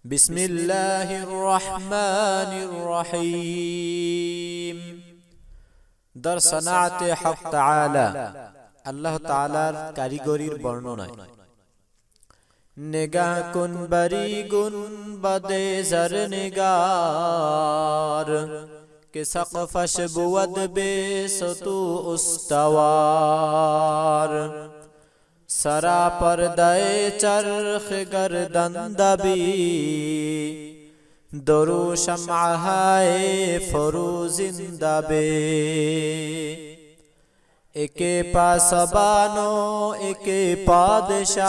बिस्मिल्लाहिर्रहमानिर्रहीम। दर सनाअत हक ताआला अल्लाह ताआलार कारिगरिर बर्णनाय। निगाह कुन बरी गुन बदे जर निगार के सक़फ़श बुवद बेसतु उस्तवार। सरा पर्दाए चरख गर्दन दबी दरू शम्अहाए फरूजिंदा बे। एके पासबानो एके पादशाह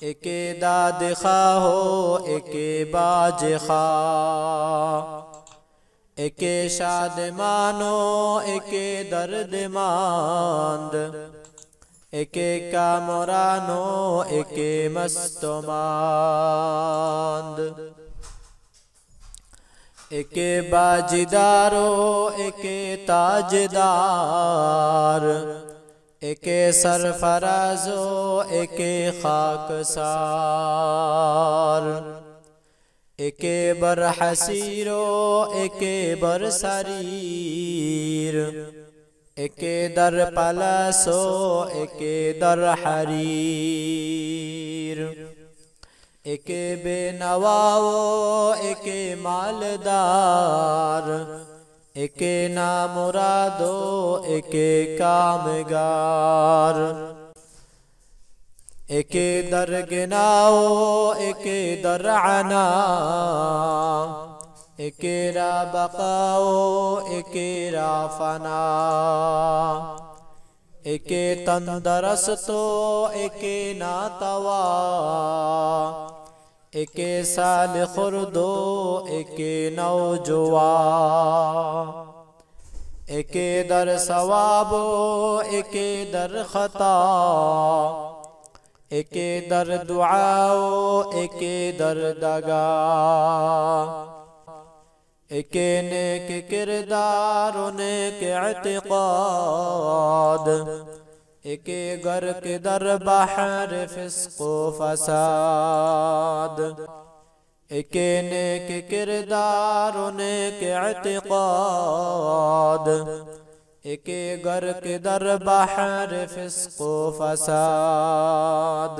एके दाद खाहो एके बाजखा। एके शादमानो एके दर्दमंद एके कामरानो एके मस्तमंद। एके बाजीदारो एके ताजदार एके सरफराजो एके खाकसार। एके बरहसीरो एके बरसरीर एके दर पलासो एके दर हरीर। एके बेनवाओ एके मालदार एके नामुरादो एके कामगार। एके दर गिनाओ एके दर अना एके रा बकाओ एके रा फना। एके तंदरस्तो एके नातवा एके साल खुर्दो एके नौजवा। एके दर सवाबो एके दर खता एके दर दुआओ एके दर दगा। एके नेक किरदार नेक इत्क़ाद एके गर्क दर बहर फिस्क़ो फसाद। एके नेक किरदार नेक इत्क़ाद एके गर्क दर बहर फिस्क़ो फसाद।